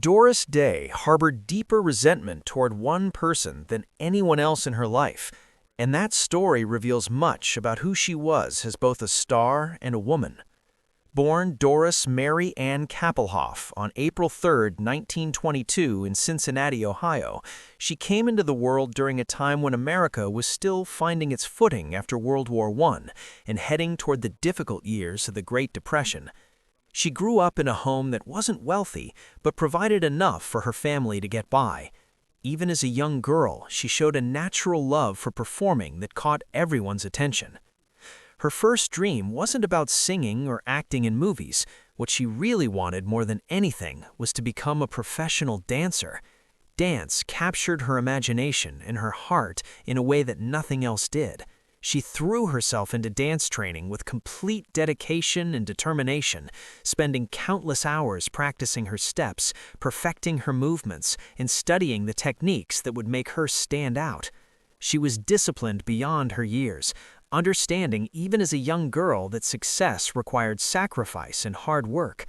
Doris Day harbored deeper resentment toward one person than anyone else in her life, and that story reveals much about who she was as both a star and a woman. Born Doris Mary Ann Kappelhoff on April 3, 1922 in Cincinnati, Ohio, she came into the world during a time when America was still finding its footing after World War I and heading toward the difficult years of the Great Depression. She grew up in a home that wasn't wealthy, but provided enough for her family to get by. Even as a young girl, she showed a natural love for performing that caught everyone's attention. Her first dream wasn't about singing or acting in movies. What she really wanted more than anything was to become a professional dancer. Dance captured her imagination and her heart in a way that nothing else did. She threw herself into dance training with complete dedication and determination, spending countless hours practicing her steps, perfecting her movements, and studying the techniques that would make her stand out. She was disciplined beyond her years, understanding even as a young girl that success required sacrifice and hard work.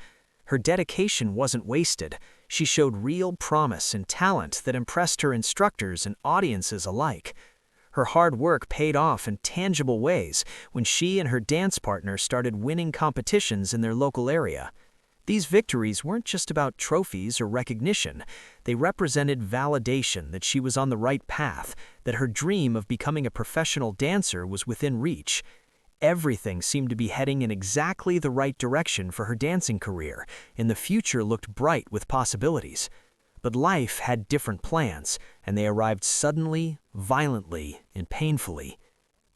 Her dedication wasn't wasted. She showed real promise and talent that impressed her instructors and audiences alike. Her hard work paid off in tangible ways when she and her dance partner started winning competitions in their local area. These victories weren't just about trophies or recognition. They represented validation that she was on the right path, that her dream of becoming a professional dancer was within reach. Everything seemed to be heading in exactly the right direction for her dancing career, and the future looked bright with possibilities. But life had different plans, and they arrived suddenly, violently, and painfully.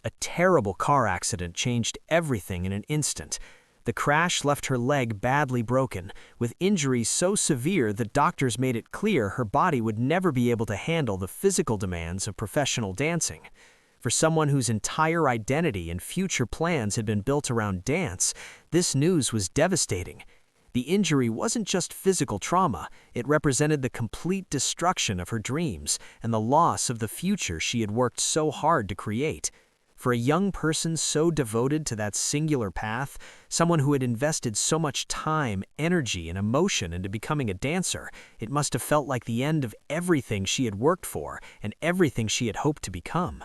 A terrible car accident changed everything in an instant. The crash left her leg badly broken, with injuries so severe that doctors made it clear her body would never be able to handle the physical demands of professional dancing. For someone whose entire identity and future plans had been built around dance, this news was devastating. The injury wasn't just physical trauma, it represented the complete destruction of her dreams and the loss of the future she had worked so hard to create. For a young person so devoted to that singular path, someone who had invested so much time, energy, and emotion into becoming a dancer, it must have felt like the end of everything she had worked for and everything she had hoped to become.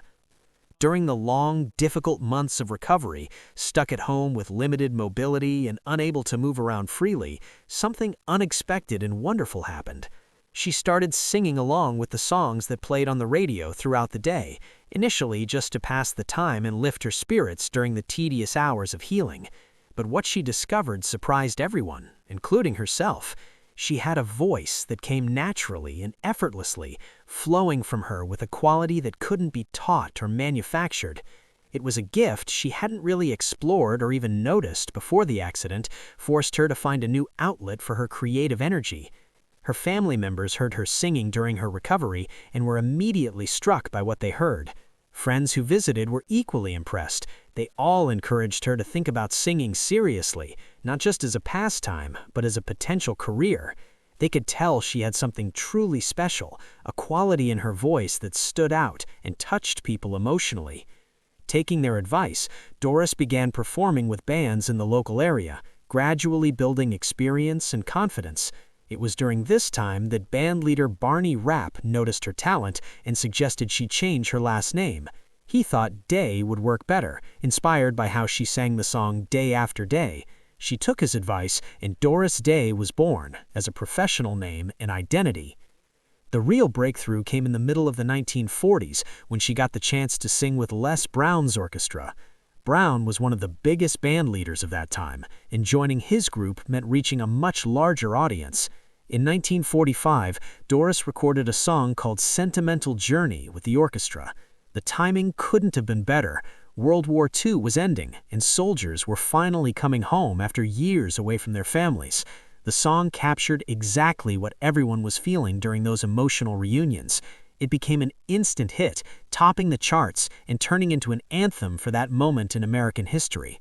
During the long, difficult months of recovery, stuck at home with limited mobility and unable to move around freely, something unexpected and wonderful happened. She started singing along with the songs that played on the radio throughout the day, initially just to pass the time and lift her spirits during the tedious hours of healing. But what she discovered surprised everyone, including herself. She had a voice that came naturally and effortlessly, flowing from her with a quality that couldn't be taught or manufactured. It was a gift she hadn't really explored or even noticed before the accident forced her to find a new outlet for her creative energy. Her family members heard her singing during her recovery and were immediately struck by what they heard. Friends who visited were equally impressed. They all encouraged her to think about singing seriously, not just as a pastime, but as a potential career. They could tell she had something truly special, a quality in her voice that stood out and touched people emotionally. Taking their advice, Doris began performing with bands in the local area, gradually building experience and confidence. It was during this time that bandleader Barney Rapp noticed her talent and suggested she change her last name. He thought Day would work better, inspired by how she sang the song Day After Day. She took his advice, and Doris Day was born as a professional name and identity. The real breakthrough came in the middle of the 1940s when she got the chance to sing with Les Brown's orchestra. Brown was one of the biggest band leaders of that time, and joining his group meant reaching a much larger audience. In 1945, Doris recorded a song called Sentimental Journey with the orchestra. The timing couldn't have been better. World War II was ending, and soldiers were finally coming home after years away from their families. The song captured exactly what everyone was feeling during those emotional reunions. It became an instant hit, topping the charts and turning into an anthem for that moment in American history.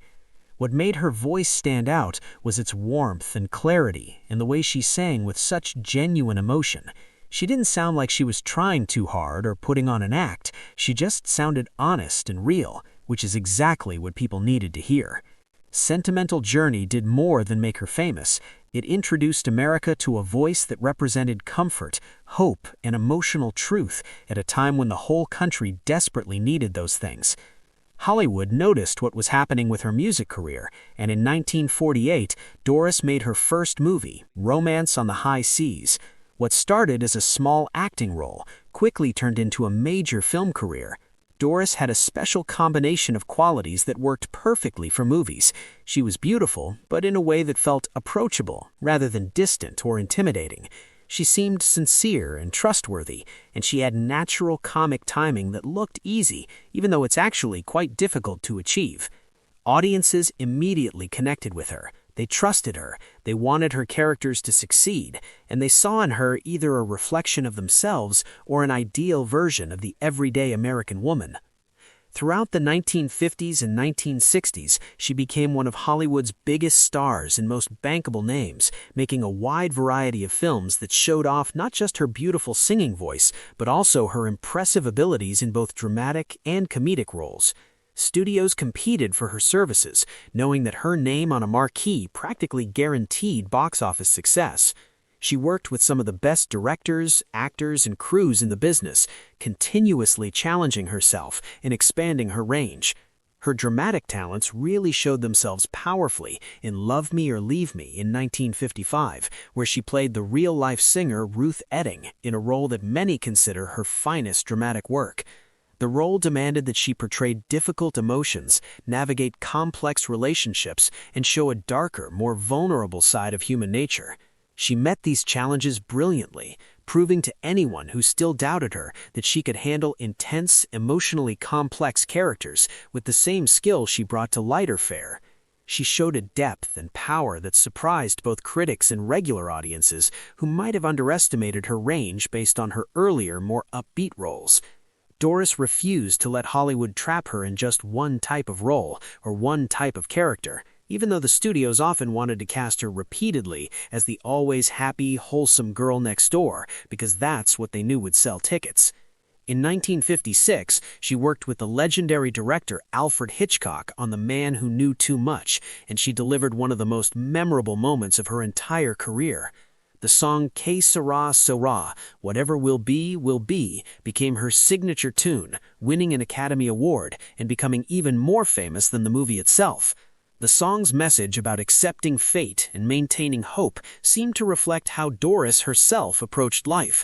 What made her voice stand out was its warmth and clarity and the way she sang with such genuine emotion. She didn't sound like she was trying too hard or putting on an act. She just sounded honest and real, which is exactly what people needed to hear. Sentimental Journey did more than make her famous. It introduced America to a voice that represented comfort, hope, and emotional truth at a time when the whole country desperately needed those things. Hollywood noticed what was happening with her music career, and in 1948, Doris made her first movie, Romance on the High Seas. What started as a small acting role quickly turned into a major film career. Doris had a special combination of qualities that worked perfectly for movies. She was beautiful, but in a way that felt approachable rather than distant or intimidating. She seemed sincere and trustworthy, and she had natural comic timing that looked easy, even though it's actually quite difficult to achieve. Audiences immediately connected with her. They trusted her, they wanted her characters to succeed, and they saw in her either a reflection of themselves or an ideal version of the everyday American woman. Throughout the 1950s and 1960s, she became one of Hollywood's biggest stars and most bankable names, making a wide variety of films that showed off not just her beautiful singing voice, but also her impressive abilities in both dramatic and comedic roles. Studios competed for her services, knowing that her name on a marquee practically guaranteed box office success. She worked with some of the best directors, actors, and crews in the business, continuously challenging herself and expanding her range. Her dramatic talents really showed themselves powerfully in Love Me or Leave Me in 1955, where she played the real-life singer Ruth Etting in a role that many consider her finest dramatic work. The role demanded that she portray difficult emotions, navigate complex relationships, and show a darker, more vulnerable side of human nature. She met these challenges brilliantly, proving to anyone who still doubted her that she could handle intense, emotionally complex characters with the same skill she brought to lighter fare. She showed a depth and power that surprised both critics and regular audiences who might have underestimated her range based on her earlier, more upbeat roles. Doris refused to let Hollywood trap her in just one type of role or one type of character, even though the studios often wanted to cast her repeatedly as the always happy, wholesome girl next door, because that's what they knew would sell tickets. In 1956, she worked with the legendary director Alfred Hitchcock on The Man Who Knew Too Much, and she delivered one of the most memorable moments of her entire career. The song Que Sera, Sera, Whatever Will Be, became her signature tune, winning an Academy Award and becoming even more famous than the movie itself. The song's message about accepting fate and maintaining hope seemed to reflect how Doris herself approached life.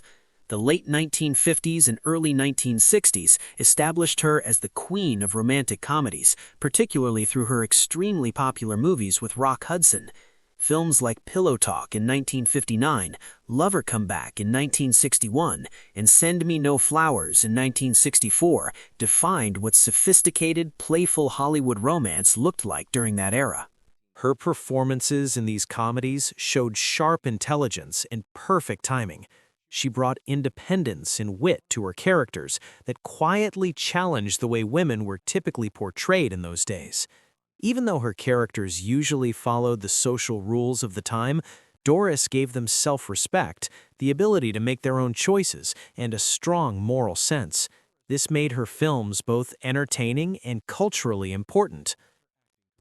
The late 1950s and early 1960s established her as the queen of romantic comedies, particularly through her extremely popular movies with Rock Hudson. Films like Pillow Talk in 1959, Lover Come Back in 1961, and Send Me No Flowers in 1964 defined what sophisticated, playful Hollywood romance looked like during that era. Her performances in these comedies showed sharp intelligence and perfect timing. She brought independence and wit to her characters that quietly challenged the way women were typically portrayed in those days. Even though her characters usually followed the social rules of the time, Doris gave them self-respect, the ability to make their own choices, and a strong moral sense. This made her films both entertaining and culturally important.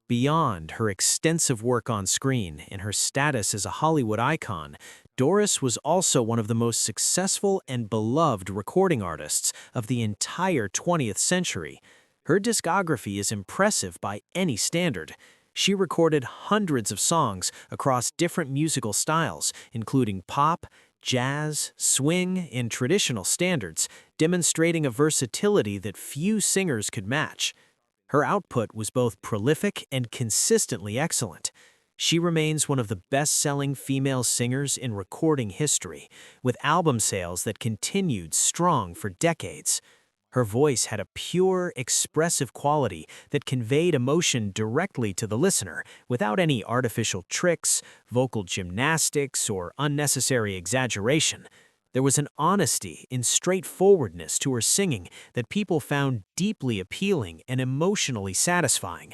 Beyond her extensive work on screen and her status as a Hollywood icon, Doris was also one of the most successful and beloved recording artists of the entire 20th century. Her discography is impressive by any standard. She recorded hundreds of songs across different musical styles, including pop, jazz, swing, and traditional standards, demonstrating a versatility that few singers could match. Her output was both prolific and consistently excellent. She remains one of the best-selling female singers in recording history, with album sales that continued strong for decades. Her voice had a pure, expressive quality that conveyed emotion directly to the listener without any artificial tricks, vocal gymnastics, or unnecessary exaggeration. There was an honesty and straightforwardness to her singing that people found deeply appealing and emotionally satisfying.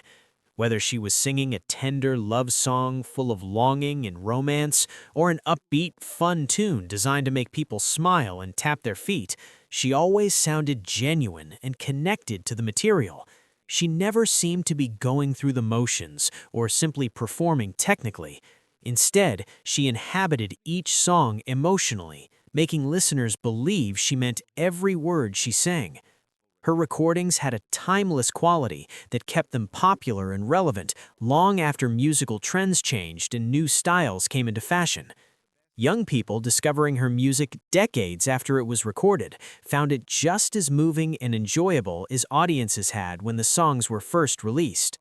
Whether she was singing a tender love song full of longing and romance, or an upbeat, fun tune designed to make people smile and tap their feet, she always sounded genuine and connected to the material. She never seemed to be going through the motions or simply performing technically. Instead, she inhabited each song emotionally, making listeners believe she meant every word she sang. Her recordings had a timeless quality that kept them popular and relevant long after musical trends changed and new styles came into fashion. Young people discovering her music decades after it was recorded found it just as moving and enjoyable as audiences had when the songs were first released.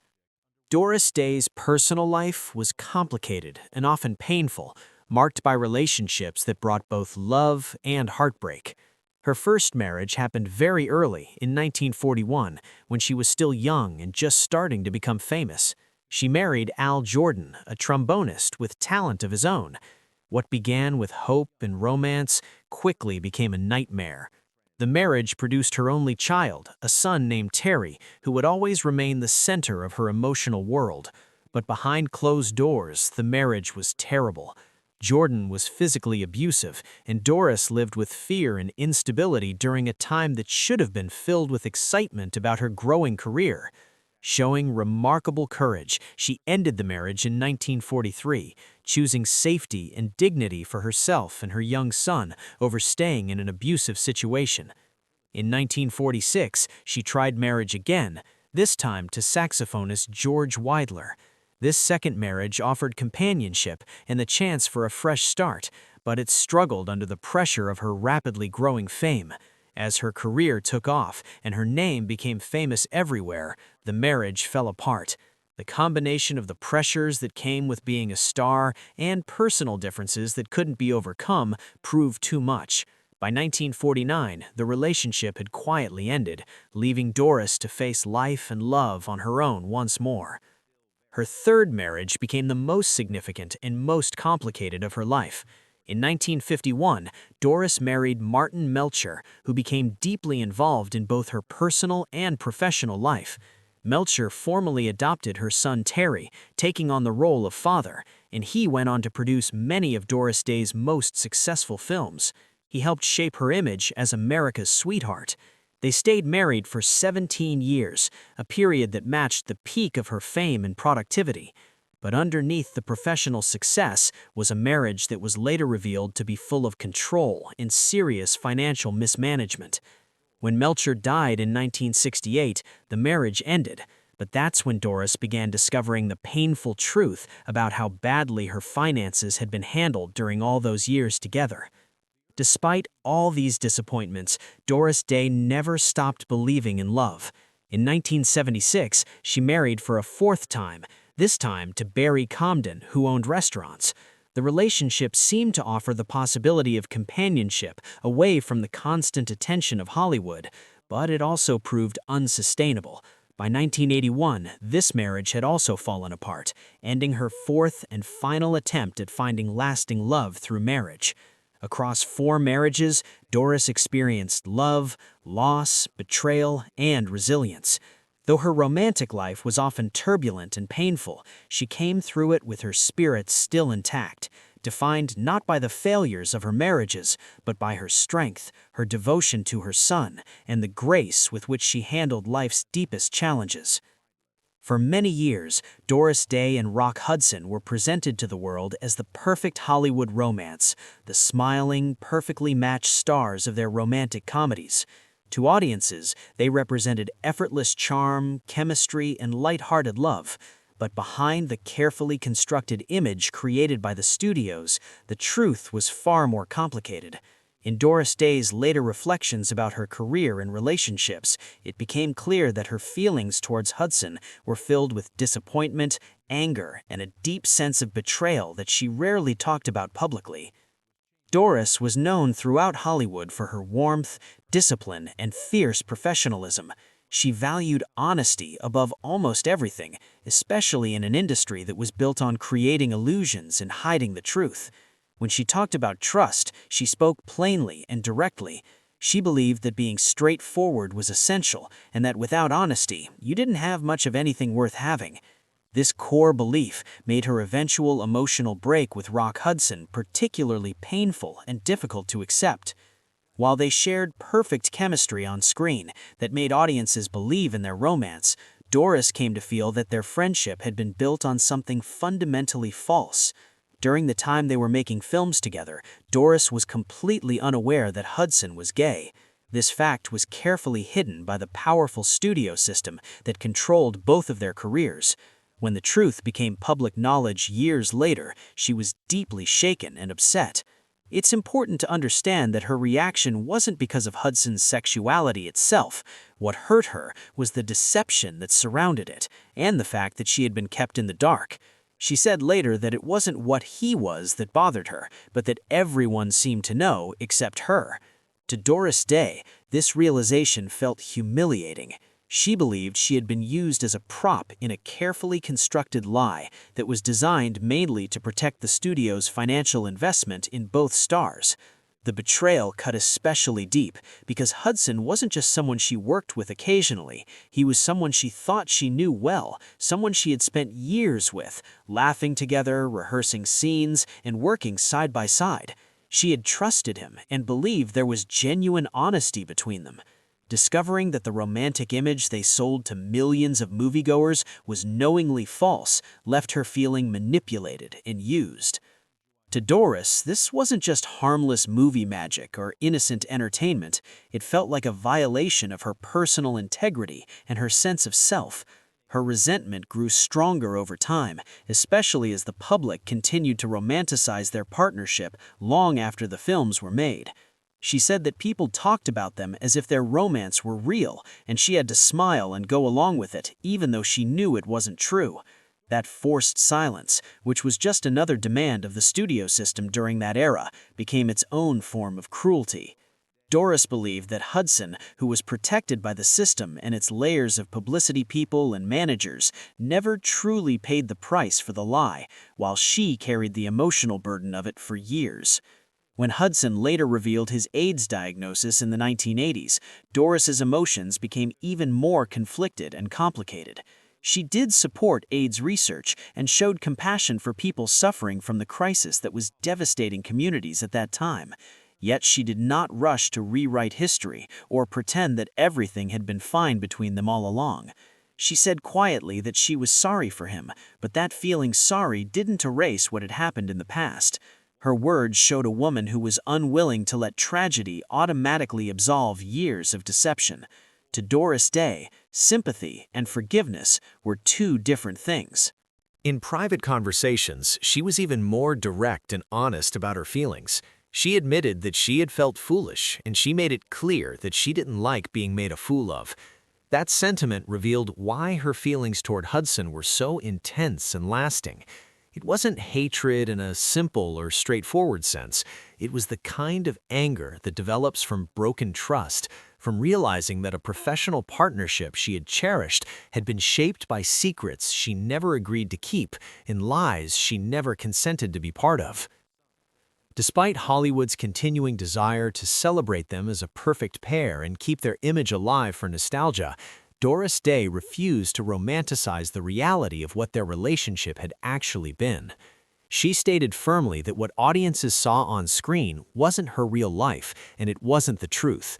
Doris Day's personal life was complicated and often painful, marked by relationships that brought both love and heartbreak. Her first marriage happened very early, in 1941, when she was still young and just starting to become famous. She married Al Jordan, a trombonist with talent of his own. What began with hope and romance quickly became a nightmare. The marriage produced her only child, a son named Terry, who would always remain the center of her emotional world. But behind closed doors, the marriage was terrible. Jordan was physically abusive, and Doris lived with fear and instability during a time that should have been filled with excitement about her growing career. Showing remarkable courage, she ended the marriage in 1943, choosing safety and dignity for herself and her young son over staying in an abusive situation. In 1946, she tried marriage again, this time to saxophonist George Weidler. This second marriage offered companionship and the chance for a fresh start, but it struggled under the pressure of her rapidly growing fame. As her career took off and her name became famous everywhere, the marriage fell apart. The combination of the pressures that came with being a star and personal differences that couldn't be overcome proved too much. By 1949, the relationship had quietly ended, leaving Doris to face life and love on her own once more. Her third marriage became the most significant and most complicated of her life. In 1951, Doris married Martin Melcher, who became deeply involved in both her personal and professional life. Melcher formally adopted her son Terry, taking on the role of father, and he went on to produce many of Doris Day's most successful films. He helped shape her image as America's sweetheart. They stayed married for 17 years, a period that matched the peak of her fame and productivity. But underneath the professional success was a marriage that was later revealed to be full of control and serious financial mismanagement. When Melcher died in 1968, the marriage ended, but that's when Doris began discovering the painful truth about how badly her finances had been handled during all those years together. Despite all these disappointments, Doris Day never stopped believing in love. In 1976, she married for a fourth time, this time to Barry Comden, who owned restaurants. The relationship seemed to offer the possibility of companionship away from the constant attention of Hollywood, but it also proved unsustainable. By 1981, this marriage had also fallen apart, ending her fourth and final attempt at finding lasting love through marriage. Across 4 marriages, Doris experienced love, loss, betrayal, and resilience. Though her romantic life was often turbulent and painful, she came through it with her spirit still intact, defined not by the failures of her marriages, but by her strength, her devotion to her son, and the grace with which she handled life's deepest challenges. For many years, Doris Day and Rock Hudson were presented to the world as the perfect Hollywood romance, the smiling, perfectly matched stars of their romantic comedies. To audiences, they represented effortless charm, chemistry, and light-hearted love. But behind the carefully constructed image created by the studios, the truth was far more complicated. In Doris Day's later reflections about her career and relationships, it became clear that her feelings towards Hudson were filled with disappointment, anger, and a deep sense of betrayal that she rarely talked about publicly. Doris was known throughout Hollywood for her warmth, discipline, and fierce professionalism. She valued honesty above almost everything, especially in an industry that was built on creating illusions and hiding the truth. When she talked about trust, she spoke plainly and directly. She believed that being straightforward was essential, and that without honesty, you didn't have much of anything worth having. This core belief made her eventual emotional break with Rock Hudson particularly painful and difficult to accept. While they shared perfect chemistry on screen that made audiences believe in their romance, Doris came to feel that their friendship had been built on something fundamentally false. During the time they were making films together, Doris was completely unaware that Hudson was gay. This fact was carefully hidden by the powerful studio system that controlled both of their careers. When the truth became public knowledge years later, she was deeply shaken and upset. It's important to understand that her reaction wasn't because of Hudson's sexuality itself. What hurt her was the deception that surrounded it, and the fact that she had been kept in the dark. She said later that it wasn't what he was that bothered her, but that everyone seemed to know except her. To Doris Day, this realization felt humiliating. She believed she had been used as a prop in a carefully constructed lie that was designed mainly to protect the studio's financial investment in both stars. The betrayal cut especially deep because Hudson wasn't just someone she worked with occasionally. He was someone she thought she knew well, someone she had spent years with, laughing together, rehearsing scenes, and working side by side. She had trusted him and believed there was genuine honesty between them. Discovering that the romantic image they sold to millions of moviegoers was knowingly false left her feeling manipulated and used. To Doris, this wasn't just harmless movie magic or innocent entertainment. It felt like a violation of her personal integrity and her sense of self. Her resentment grew stronger over time, especially as the public continued to romanticize their partnership long after the films were made. She said that people talked about them as if their romance were real, and she had to smile and go along with it, even though she knew it wasn't true. That forced silence, which was just another demand of the studio system during that era, became its own form of cruelty. Doris believed that Hudson, who was protected by the system and its layers of publicity people and managers, never truly paid the price for the lie, while she carried the emotional burden of it for years. When Hudson later revealed his AIDS diagnosis in the 1980s, Doris's emotions became even more conflicted and complicated. She did support AIDS research and showed compassion for people suffering from the crisis that was devastating communities at that time. Yet she did not rush to rewrite history or pretend that everything had been fine between them all along. She said quietly that she was sorry for him, but that feeling sorry didn't erase what had happened in the past. Her words showed a woman who was unwilling to let tragedy automatically absolve years of deception. To Doris Day, sympathy and forgiveness were two different things. In private conversations, she was even more direct and honest about her feelings. She admitted that she had felt foolish, and she made it clear that she didn't like being made a fool of. That sentiment revealed why her feelings toward Hudson were so intense and lasting. It wasn't hatred in a simple or straightforward sense. It was the kind of anger that develops from broken trust, from realizing that a professional partnership she had cherished had been shaped by secrets she never agreed to keep and lies she never consented to be part of. Despite Hollywood's continuing desire to celebrate them as a perfect pair and keep their image alive for nostalgia, Doris Day refused to romanticize the reality of what their relationship had actually been. She stated firmly that what audiences saw on screen wasn't her real life, and it wasn't the truth.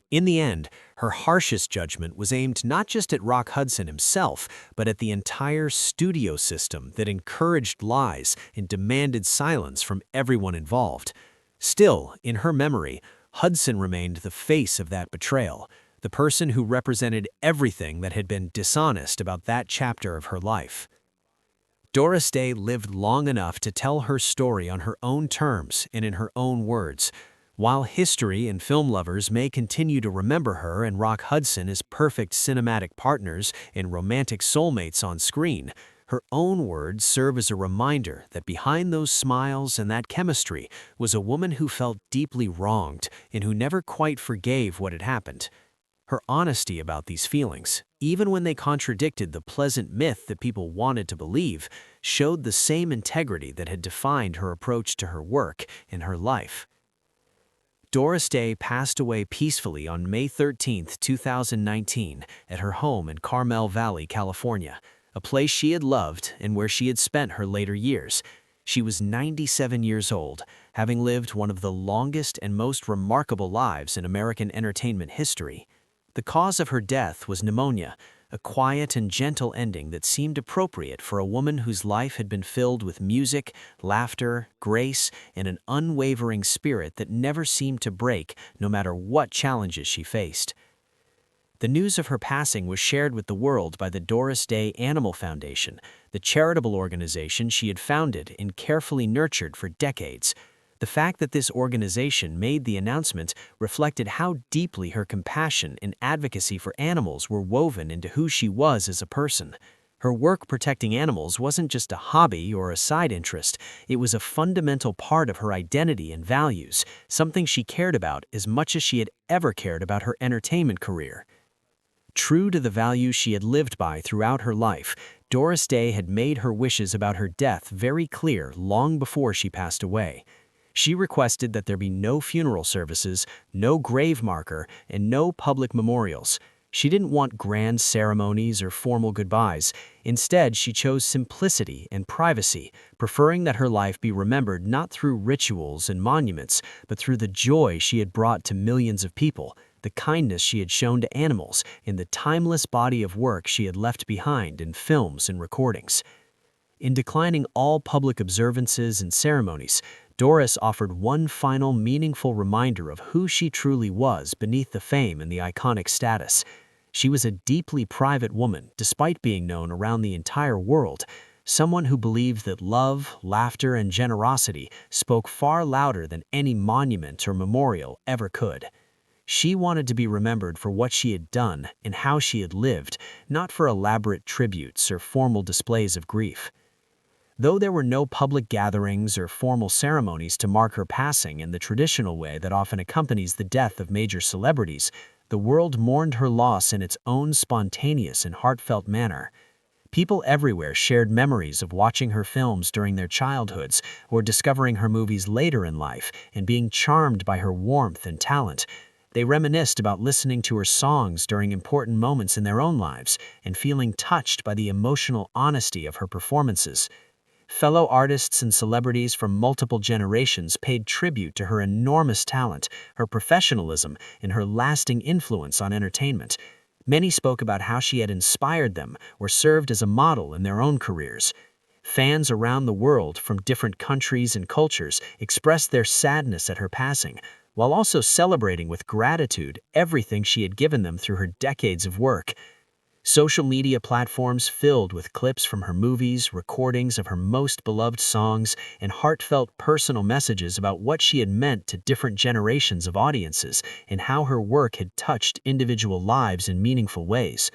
In the end, her harshest judgment was aimed not just at Rock Hudson himself, but at the entire studio system that encouraged lies and demanded silence from everyone involved. Still, in her memory, Hudson remained the face of that betrayal, the person who represented everything that had been dishonest about that chapter of her life. Doris Day lived long enough to tell her story on her own terms and in her own words. While history and film lovers may continue to remember her and Rock Hudson as perfect cinematic partners and romantic soulmates on screen, her own words serve as a reminder that behind those smiles and that chemistry was a woman who felt deeply wronged and who never quite forgave what had happened. Her honesty about these feelings, even when they contradicted the pleasant myth that people wanted to believe, showed the same integrity that had defined her approach to her work and her life. Doris Day passed away peacefully on May 13, 2019, at her home in Carmel Valley, California, a place she had loved and where she had spent her later years. She was 97 years old, having lived one of the longest and most remarkable lives in American entertainment history. The cause of her death was pneumonia, a quiet and gentle ending that seemed appropriate for a woman whose life had been filled with music, laughter, grace, and an unwavering spirit that never seemed to break no matter what challenges she faced. The news of her passing was shared with the world by the Doris Day Animal Foundation, the charitable organization she had founded and carefully nurtured for decades. The fact that this organization made the announcement reflected how deeply her compassion and advocacy for animals were woven into who she was as a person. Her work protecting animals wasn't just a hobby or a side interest, it was a fundamental part of her identity and values, something she cared about as much as she had ever cared about her entertainment career. True to the values she had lived by throughout her life, Doris Day had made her wishes about her death very clear long before she passed away. She requested that there be no funeral services, no grave marker, and no public memorials. She didn't want grand ceremonies or formal goodbyes. Instead, she chose simplicity and privacy, preferring that her life be remembered not through rituals and monuments, but through the joy she had brought to millions of people, the kindness she had shown to animals, and the timeless body of work she had left behind in films and recordings. In declining all public observances and ceremonies, Doris offered one final meaningful reminder of who she truly was beneath the fame and the iconic status. She was a deeply private woman, despite being known around the entire world, someone who believed that love, laughter, and generosity spoke far louder than any monument or memorial ever could. She wanted to be remembered for what she had done and how she had lived, not for elaborate tributes or formal displays of grief. Though there were no public gatherings or formal ceremonies to mark her passing in the traditional way that often accompanies the death of major celebrities, the world mourned her loss in its own spontaneous and heartfelt manner. People everywhere shared memories of watching her films during their childhoods or discovering her movies later in life and being charmed by her warmth and talent. They reminisced about listening to her songs during important moments in their own lives and feeling touched by the emotional honesty of her performances. Fellow artists and celebrities from multiple generations paid tribute to her enormous talent, her professionalism, and her lasting influence on entertainment. Many spoke about how she had inspired them or served as a model in their own careers. Fans around the world from different countries and cultures expressed their sadness at her passing, while also celebrating with gratitude everything she had given them through her decades of work. Social media platforms filled with clips from her movies, recordings of her most beloved songs, and heartfelt personal messages about what she had meant to different generations of audiences and how her work had touched individual lives in meaningful ways.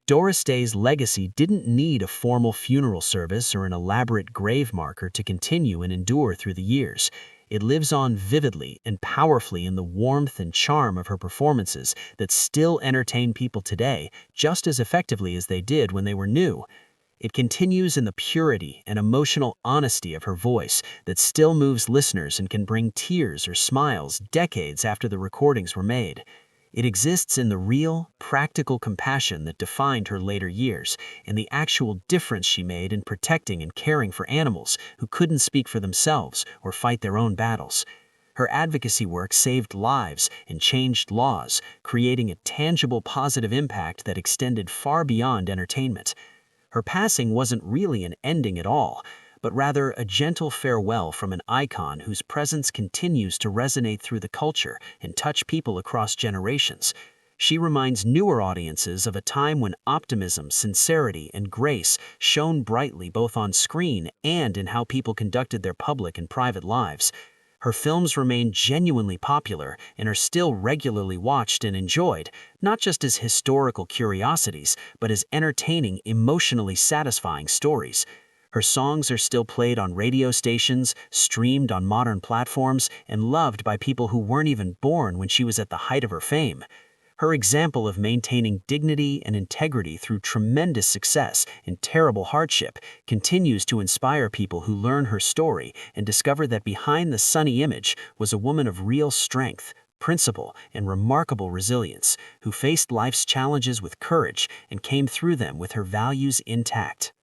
Doris Day's legacy didn't need a formal funeral service or an elaborate grave marker to continue and endure through the years. It lives on vividly and powerfully in the warmth and charm of her performances that still entertain people today just as effectively as they did when they were new. It continues in the purity and emotional honesty of her voice that still moves listeners and can bring tears or smiles decades after the recordings were made. It exists in the real, practical compassion that defined her later years and the actual difference she made in protecting and caring for animals who couldn't speak for themselves or fight their own battles. Her advocacy work saved lives and changed laws, creating a tangible positive impact that extended far beyond entertainment. Her passing wasn't really an ending at all, but rather a gentle farewell from an icon whose presence continues to resonate through the culture and touch people across generations. She reminds newer audiences of a time when optimism, sincerity, and grace shone brightly both on screen and in how people conducted their public and private lives. Her films remain genuinely popular and are still regularly watched and enjoyed, not just as historical curiosities, but as entertaining, emotionally satisfying stories. Her songs are still played on radio stations, streamed on modern platforms, and loved by people who weren't even born when she was at the height of her fame. Her example of maintaining dignity and integrity through tremendous success and terrible hardship continues to inspire people who learn her story and discover that behind the sunny image was a woman of real strength, principle, and remarkable resilience, who faced life's challenges with courage and came through them with her values intact.